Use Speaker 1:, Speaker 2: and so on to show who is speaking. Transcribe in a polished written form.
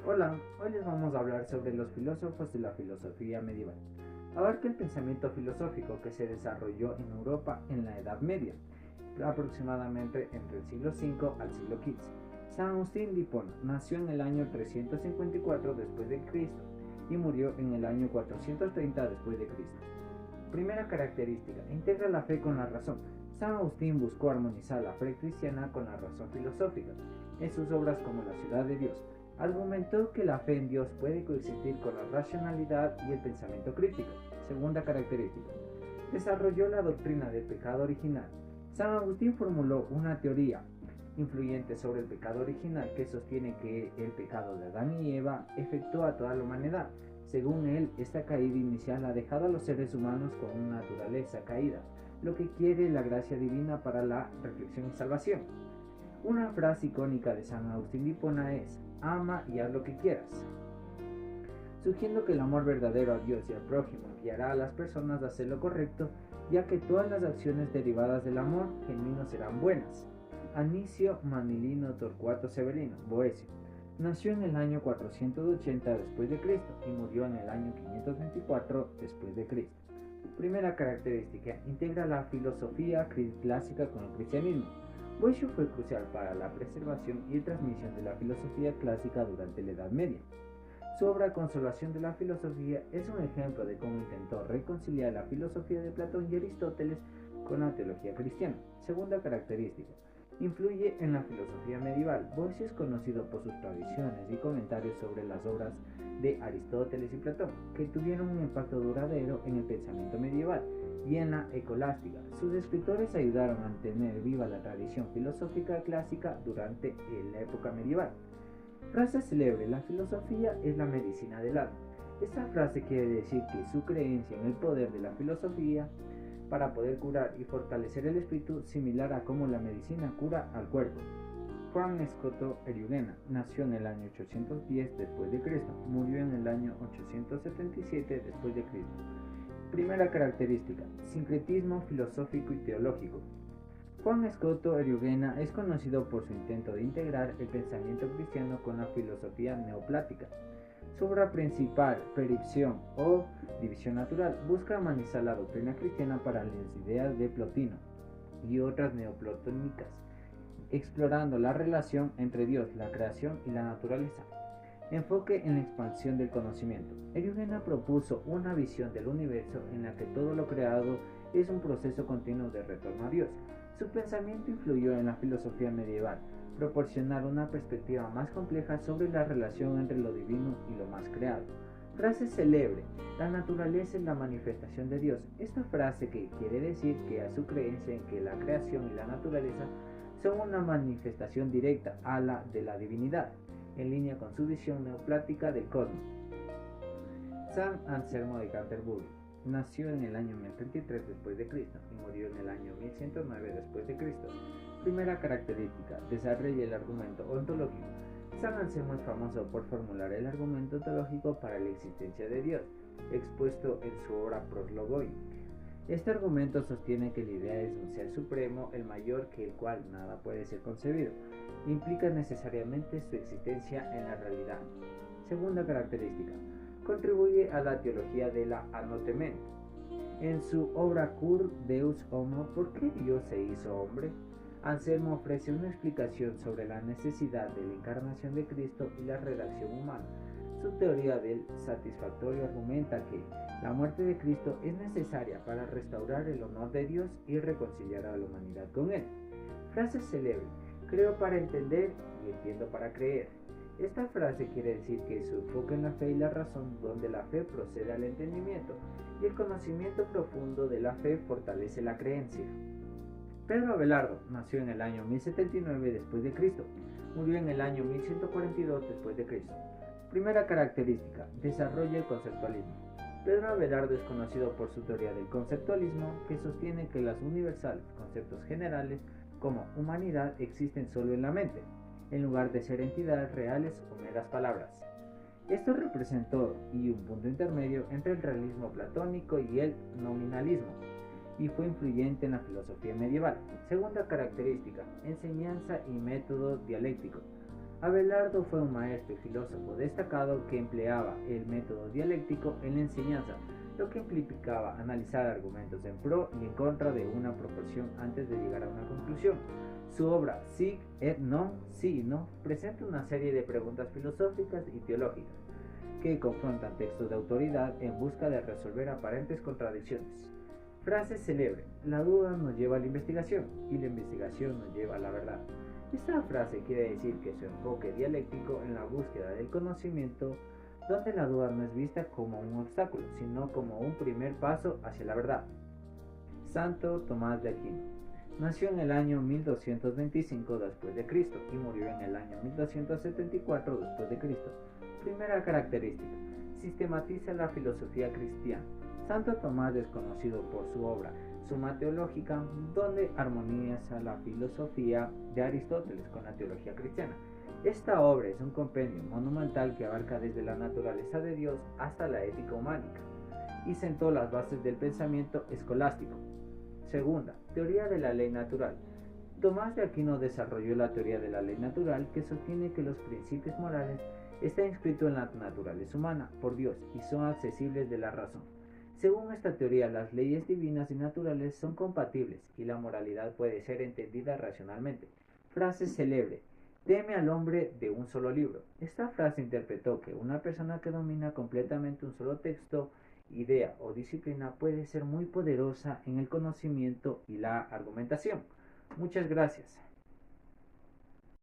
Speaker 1: Hola, hoy les vamos a hablar sobre los filósofos de la filosofía medieval. Abarca el pensamiento filosófico que se desarrolló en Europa en la Edad Media, aproximadamente entre el siglo V al siglo XV. San Agustín de Hipona nació en el año 354 después de Cristo y murió en el año 430 después de Cristo. Primera característica: integra la fe con la razón. San Agustín buscó armonizar la fe cristiana con la razón filosófica. En sus obras como La ciudad de Dios, argumentó que la fe en Dios puede coexistir con la racionalidad y el pensamiento crítico. Segunda característica: desarrolló la doctrina del pecado original. San Agustín formuló una teoría influyente sobre el pecado original que sostiene que el pecado de Adán y Eva afectó a toda la humanidad. Según él, esta caída inicial ha dejado a los seres humanos con una naturaleza caída, lo que quiere la gracia divina para la reflexión y salvación. Una frase icónica de San Agustín de Hipona es: ama y haz lo que quieras, sugiriendo que el amor verdadero a Dios y al prójimo guiará a las personas a hacer lo correcto, ya que todas las acciones derivadas del amor genuino serán buenas. Anicio Manilino Torcuato Severino, Boecio, nació en el año 480 después de Cristo y murió en el año 524 después de Cristo. Primera característica: integra la filosofía clásica con el cristianismo. Boecio fue crucial para la preservación y transmisión de la filosofía clásica durante la Edad Media. Su obra Consolación de la Filosofía es un ejemplo de cómo intentó reconciliar la filosofía de Platón y Aristóteles con la teología cristiana. Segunda característica: influye en la filosofía medieval. Boecio es conocido por sus traducciones y comentarios sobre las obras de Aristóteles y Platón, que tuvieron un impacto duradero en el pensamiento medieval y en la escolástica. Sus escritores ayudaron a mantener viva la tradición filosófica clásica durante la época medieval. Frase célebre: la filosofía es la medicina del alma. Esta frase quiere decir que su creencia en el poder de la filosofía para poder curar y fortalecer el espíritu, similar a cómo la medicina cura al cuerpo. Juan Escoto Eriugena nació en el año 810 después de Cristo, murió en el año 877 después de Cristo. Primera característica: sincretismo filosófico y teológico. Juan Escoto Eriugena es conocido por su intento de integrar el pensamiento cristiano con la filosofía neoplática. Su obra principal, Predicción o División Natural, busca armonizar la doctrina cristiana para las ideas de Plotino y otras neoplatónicas, explorando la relación entre Dios, la creación y la naturaleza. Enfoque en la expansión del conocimiento. Eriugena propuso una visión del universo en la que todo lo creado es un proceso continuo de retorno a Dios. Su pensamiento influyó en la filosofía medieval, proporcionar una perspectiva más compleja sobre la relación entre lo divino y lo más creado. Frase célebre: la naturaleza es la manifestación de Dios. Esta frase que quiere decir que a su creencia en que la creación y la naturaleza son una manifestación directa a la de la divinidad, en línea con su visión neoplática del cosmos. San Anselmo de Canterbury nació en el año 1033 después de Cristo y murió en el año 1109 después de Cristo. Primera característica: desarrolla el argumento ontológico. San Anselmo es famoso por formular el argumento ontológico para la existencia de Dios, expuesto en su obra Proslogoic. Este argumento sostiene que la idea es un ser supremo, el mayor que el cual nada puede ser concebido. Implica necesariamente su existencia en la realidad. Segunda característica: contribuye a la teología de la anotemento. En su obra Cur Deus Homo, ¿por qué Dios se hizo hombre?, Anselmo ofrece una explicación sobre la necesidad de la encarnación de Cristo y la redacción humana. Su teoría del satisfactorio argumenta que la muerte de Cristo es necesaria para restaurar el honor de Dios y reconciliar a la humanidad con Él. Frase célebre: creo para entender y entiendo para creer. Esta frase quiere decir que su enfoque en la fe y la razón, donde la fe procede al entendimiento y el conocimiento profundo de la fe fortalece la creencia. Pedro Abelardo nació en el año 1079 después de Cristo, murió en el año 1142 después de Cristo. Primera característica: desarrolla el conceptualismo. Pedro Abelardo es conocido por su teoría del conceptualismo, que sostiene que los universales conceptos generales como humanidad existen solo en la mente, en lugar de ser entidades reales o meras palabras. Esto representó un punto intermedio entre el realismo platónico y el nominalismo, y fue influyente en la filosofía medieval. Segunda característica: enseñanza y método dialéctico. Abelardo fue un maestro y filósofo destacado que empleaba el método dialéctico en la enseñanza, lo que implicaba analizar argumentos en pro y en contra de una proposición antes de llegar a una conclusión. Su obra Sig et non, sí y no presenta una serie de preguntas filosóficas y teológicas que confrontan textos de autoridad en busca de resolver aparentes contradicciones. Frase célebre: la duda nos lleva a la investigación y la investigación nos lleva a la verdad. Esta frase quiere decir que su enfoque dialéctico en la búsqueda del conocimiento, donde la duda no es vista como un obstáculo, sino como un primer paso hacia la verdad. Santo Tomás de Aquino nació en el año 1225 después de Cristo y murió en el año 1274 después de Cristo. Primera característica: sistematiza la filosofía cristiana. Santo Tomás es conocido por su obra Suma Teológica, donde armoniza la filosofía de Aristóteles con la teología cristiana. Esta obra es un compendio monumental que abarca desde la naturaleza de Dios hasta la ética humánica y sentó las bases del pensamiento escolástico. Segunda, teoría de la ley natural. Tomás de Aquino desarrolló la teoría de la ley natural, que sostiene que los principios morales están inscritos en la naturaleza humana por Dios y son accesibles de la razón. Según esta teoría, las leyes divinas y naturales son compatibles y la moralidad puede ser entendida racionalmente. Frase célebre: teme al hombre de un solo libro. Esta frase interpretó que una persona que domina completamente un solo texto, idea o disciplina puede ser muy poderosa en el conocimiento y la argumentación. Muchas gracias.